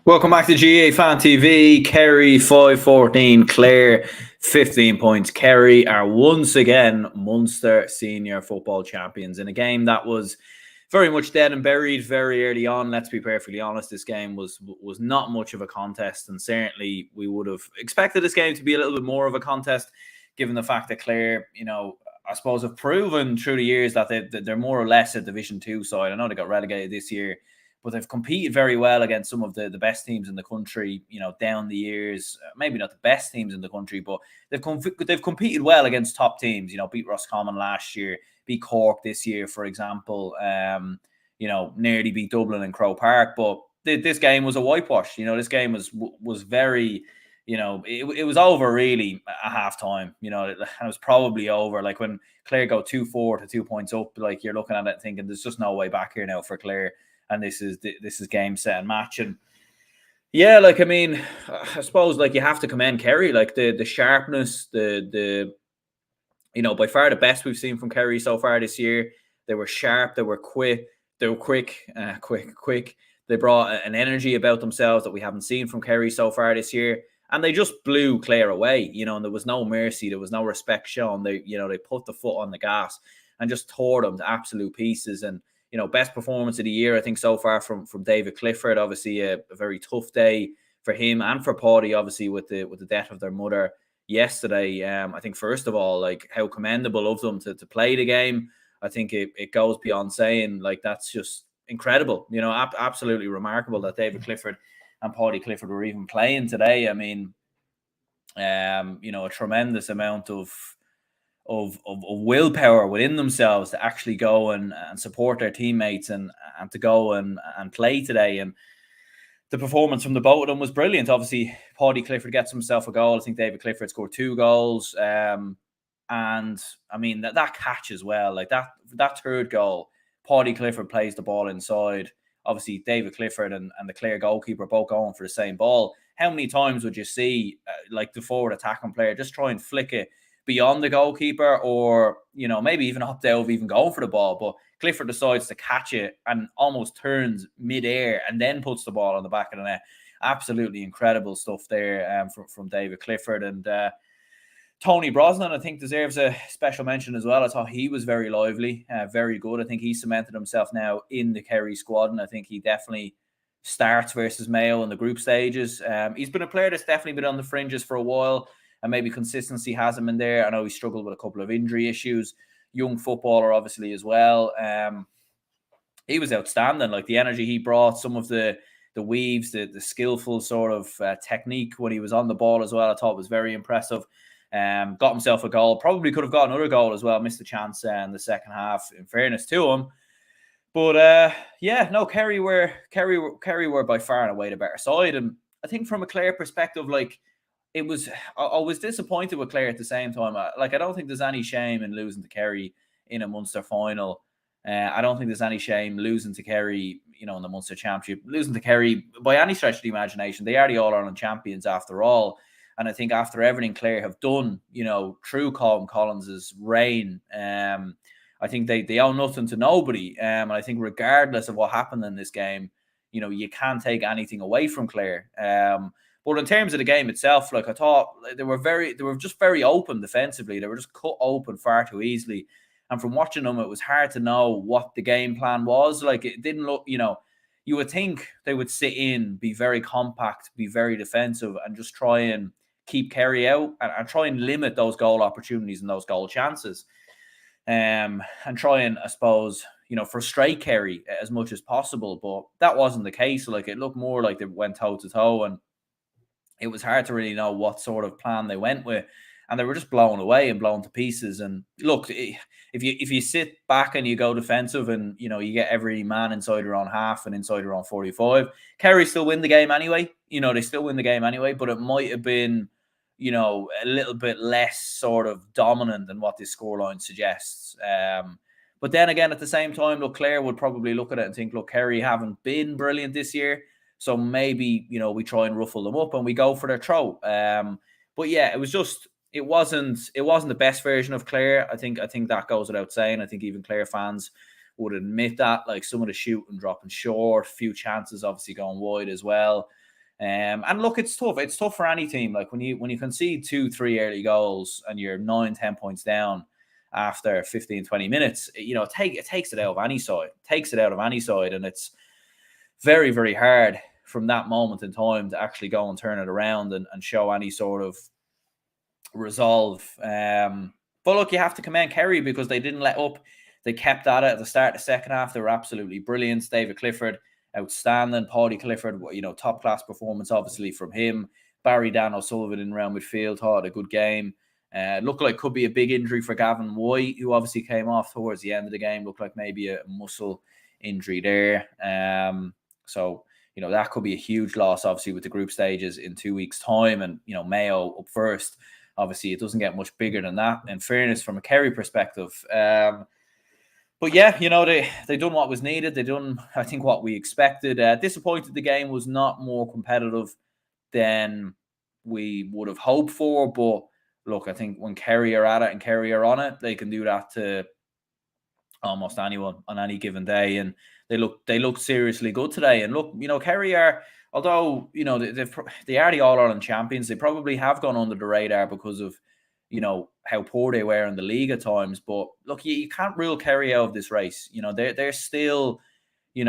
Welcome back to GA Fan TV. Kerry 5-14, Clare 15 points. Kerry are once again Munster senior football champions in a game that was very much dead and buried very early on. Let's be perfectly honest, this game was not much of a contest, and certainly we would have expected this game to be a little bit more of a contest, given the fact that Clare, I suppose, have proven through the years that they're more or less a Division 2 side. I know they got relegated this year, but they've competed very well against some of the best teams in the country, down the years. Maybe not the best teams in the country, but they've competed well against top teams. Beat Roscommon last year, beat Cork this year, for example. Nearly beat Dublin and Croke Park. But this game was a whitewash. This game was very, it was over really at half time. It was probably over. Like when Clare go 2-4 to 2 points up, like you're looking at it thinking there's just no way back here now for Clare. And this is game, set, and match. And yeah, I suppose you have to commend Kerry, the sharpness, the by far the best we've seen from Kerry so far this year. They were sharp, they were quick, quick. They brought an energy about themselves that we haven't seen from Kerry so far this year. And they just blew Clare away, and there was no mercy, there was no respect shown. They put the foot on the gas and just tore them to absolute pieces. And best performance of the year, I think, so far from David Clifford. Obviously, a very tough day for him and for Paddy, obviously, with the death of their mother yesterday. I think, first of all, how commendable of them to play the game. I think it goes beyond saying, that's just incredible. Absolutely remarkable that David Clifford and Paddy Clifford were even playing today. I mean, a tremendous amount of willpower within themselves to actually go and support their teammates and to go and play today. And the performance from the both of them was brilliant. Obviously, Paddy Clifford gets himself a goal. I think David Clifford scored 2 goals. And I mean, that catch as well, that third goal, Paddy Clifford plays the ball inside. Obviously, David Clifford and the Clare goalkeeper both going for the same ball. How many times would you see the forward attacking player just try and flick it beyond the goalkeeper, or maybe even opt out of even going for the ball, but Clifford decides to catch it and almost turns mid-air and then puts the ball on the back of the net. Absolutely incredible stuff there from David Clifford. And Tony Brosnan, I think, deserves a special mention as well. I thought he was very lively, very good. I think he cemented himself now in the Kerry squad, and I think he definitely starts versus Mayo in the group stages. He's been a player that's definitely been on the fringes for a while, and maybe consistency has him in there. I know he struggled with a couple of injury issues. Young footballer, obviously, as well. He was outstanding. The energy he brought, some of the weaves, the skillful sort of technique when he was on the ball as well, I thought was very impressive. Got himself a goal. Probably could have got another goal as well. Missed a chance in the second half, in fairness to him. But Kerry were by far and away the better side. And I think from a Clare perspective, I was disappointed with Clare at the same time. I don't think there's any shame in losing to Kerry in a Munster final. I don't think there's any shame losing to Kerry, in the Munster Championship. Losing to Kerry by any stretch of the imagination. They are the All-Ireland champions after all. And I think after everything Clare have done, through Colin Collins's reign, I think they owe nothing to nobody. And I think regardless of what happened in this game, you can't take anything away from Clare. But in terms of the game itself, I thought they were just very open defensively. They were just cut open far too easily. And from watching them, it was hard to know what the game plan was. It didn't look, you would think they would sit in, be very compact, be very defensive, and just try and keep Kerry out and try and limit those goal opportunities and those goal chances. And try and, I suppose, frustrate Kerry as much as possible. But that wasn't the case. It looked more like they went toe-to-toe, and it was hard to really know what sort of plan they went with, and they were just blown away and blown to pieces. And look, if you sit back and you go defensive, and you get every man inside your own half and inside your own 45, Kerry still win the game anyway. They still win the game anyway, but it might have been, a little bit less sort of dominant than what this scoreline suggests. But then again, at the same time, look, Clare would probably look at it and think, look, Kerry haven't been brilliant this year. So maybe, we try and ruffle them up and we go for their throw. But yeah, it wasn't the best version of Clare. I think that goes without saying. I think even Clare fans would admit that. Some of the shooting dropping short, a few chances obviously going wide as well. And look, it's tough. It's tough for any team. Like when you concede 2-3 early goals and you're 9-10 points down after 15-20 minutes, it takes it out of any side. It takes it out of any side, and it's very, very hard from that moment in time to actually go and turn it around and show any sort of resolve. But look, you have to commend Kerry because they didn't let up. They kept at it at the start of the second half. They were absolutely brilliant. David Clifford, outstanding. Paddy Clifford, top class performance, obviously, from him. Barry Dan O'Sullivan in round midfield had a good game. Looked like could be a big injury for Gavin White, who obviously came off towards the end of the game. Looked like maybe a muscle injury there. So that could be a huge loss, obviously, with the group stages in 2 weeks' time. And, Mayo up first. Obviously, it doesn't get much bigger than that, in fairness, from a Kerry perspective. But yeah, they done what was needed. They done, I think, what we expected. Disappointed the game was not more competitive than we would have hoped for. But look, I think when Kerry are at it and Kerry are on it, they can do that to almost anyone on any given day. And they look seriously good today. And look, Kerry are, although they are the All-Ireland champions, they probably have gone under the radar because of how poor they were in the league at times. But look, you can't rule Kerry out of this race. They're still, I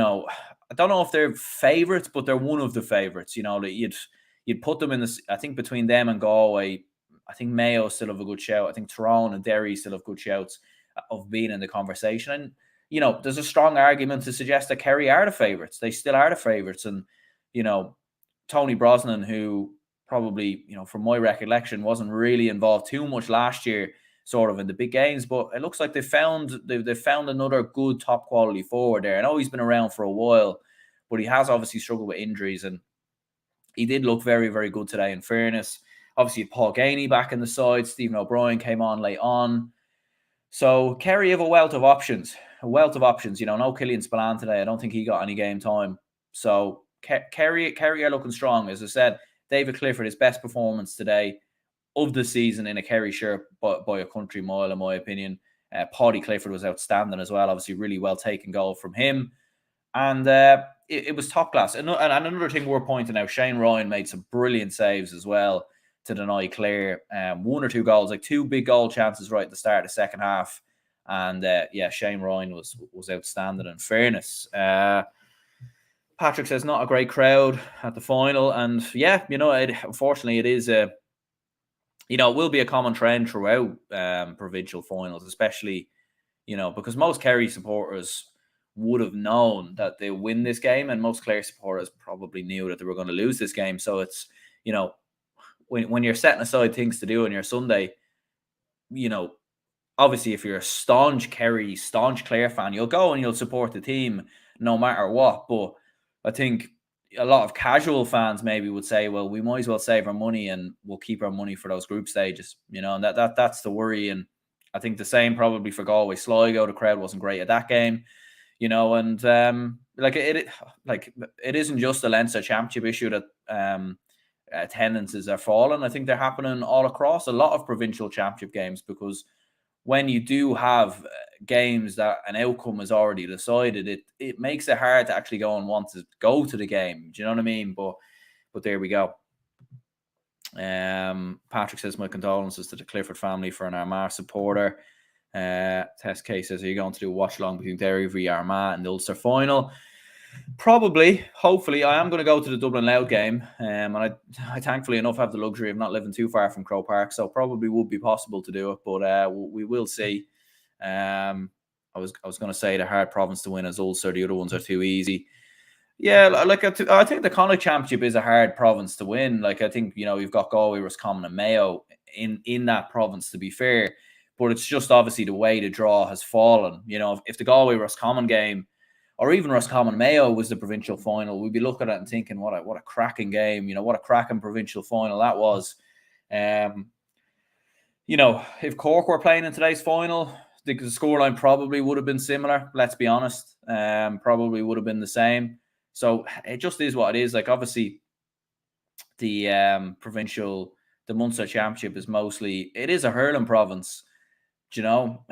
don't know if they're favourites, but they're one of the favourites. You'd put them in this. I think between them and Galway, I think Mayo still have a good shout. I think Tyrone and Derry still have good shouts of being in the conversation. And there's a strong argument to suggest that Kerry are the favourites. They still are the favourites. And Tony Brosnan, who probably, from my recollection, wasn't really involved too much last year, sort of in the big games, but it looks like they've found another good top quality forward there. I know he's been around for a while, but he has obviously struggled with injuries, and he did look very, very good today, in fairness. Obviously, Paul Gainey back in the side. Stephen O'Brien came on late on. So Kerry have a wealth of options. No Killian Spillane today. I don't think he got any game time. So Kerry are looking strong. As I said, David Clifford, his best performance today of the season in a Kerry shirt by a country mile, in my opinion. Paddy Clifford was outstanding as well. Obviously, really well taken goal from him. And it was top class. And another thing we're pointing out, Shane Ryan made some brilliant saves as well to deny Clare 1 or 2 goals, like 2 big goal chances right at the start of the second half. And Shane Ryan was outstanding, in fairness. Patrick says not a great crowd at the final. And unfortunately, it is it will be a common trend throughout provincial finals, especially, because most Kerry supporters would have known that they win this game, and most Clare supporters probably knew that they were going to lose this game. So it's, when you're setting aside things to do on your Sunday, obviously if you're a staunch Clare fan, you'll go and you'll support the team no matter what. But I think a lot of casual fans maybe would say, well, we might as well save our money and we'll keep our money for those group stages, and that's the worry. And I think the same probably for Galway Sligo. The crowd wasn't great at that game, and it isn't just a Leinster Championship issue that attendances are falling. I think they're happening all across a lot of provincial championship games, because when you do have games that an outcome is already decided, it makes it hard to actually go and want to go to the game. Do you know what I mean? But there we go. Patrick says, my condolences to the Clifford family for an Armagh supporter. Test case says, are you going to do a watch along between Derry v Armagh and the Ulster final? Probably, hopefully. I am going to go to the Dublin Loud game, and I thankfully enough have the luxury of not living too far from Croke Park, so probably would be possible to do it, but we will see. I was going to say the hard province to win is Ulster. The other ones are too easy. Yeah, I think the Connacht Championship is a hard province to win. I think you've got Galway, Roscommon, and Mayo in that province, to be fair, but it's just obviously the way the draw has fallen. If the Galway Roscommon game, or even Roscommon Mayo, was the provincial final, we'd be looking at it and thinking, what a cracking game, what a cracking provincial final that was. If Cork were playing in today's final, the scoreline probably would have been similar, let's be honest. Probably would have been the same. So it just is what it is. Obviously, the provincial, the Munster Championship it is a hurling province. Kerry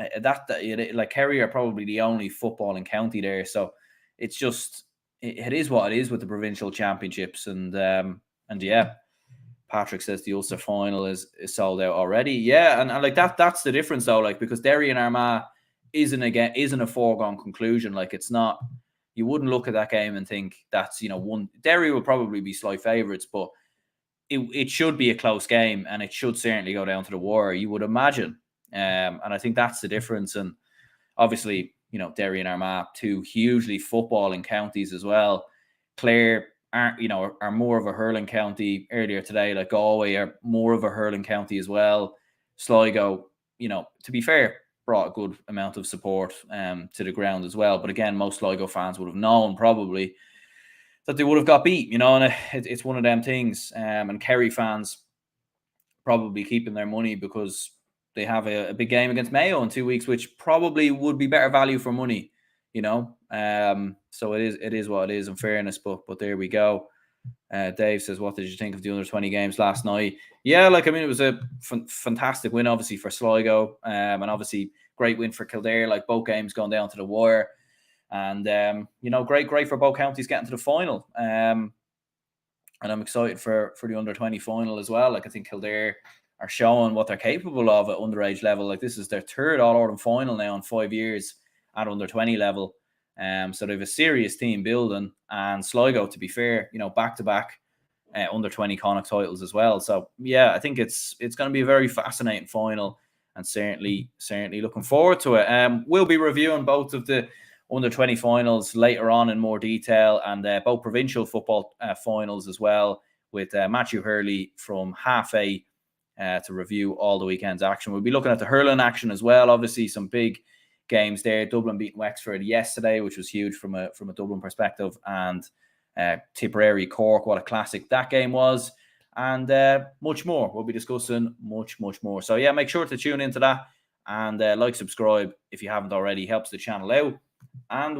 are probably the only footballing county there, so it's just it is what it is with the provincial championships. And And yeah, Patrick says the Ulster final is sold out already. Yeah, and like that's the difference though, like because Derry and Armagh isn't a foregone conclusion. Like it's not, you wouldn't look at that game and think that's, one. Derry will probably be slight favourites, but it should be a close game, and it should certainly go down to the wire, you would imagine. And I think that's the difference. And obviously, Derry and Armagh, two hugely footballing counties as well. Clare are more of a hurling county. Earlier today, like Galway are more of a hurling county as well. Sligo, to be fair, brought a good amount of support to the ground as well. But again, most Sligo fans would have known probably that they would have got beat, and it's one of them things. And Kerry fans probably keeping their money because they have a big game against Mayo in 2 weeks, which probably would be better value for money, So it is what it is, in fairness. But there we go. Dave says, "What did you think of the under 20 games last night?" Yeah, it was a fantastic win, obviously for Sligo, and obviously great win for Kildare. Like both games gone down to the wire, and great for both counties getting to the final. And I'm excited for the under 20 final as well. Like I think Kildare are showing what they're capable of at underage level. Like this is their third All-Ireland final now in 5 years at under 20 level. So they have a serious team building, and Sligo, to be fair, back to back under 20 Connacht titles as well. So yeah, I think it's going to be a very fascinating final, and certainly looking forward to it. We'll be reviewing both of the under 20 finals later on in more detail, and both provincial football finals as well, with Matthew Hurley from half A to review all the weekend's action. We'll be looking at the hurling action as well. Obviously, some big games there. Dublin beating Wexford yesterday, which was huge from a Dublin perspective, and Tipperary Cork, what a classic that game was, and much more. We'll be discussing much more. So yeah, make sure to tune into that, and like, subscribe if you haven't already. Helps the channel out. And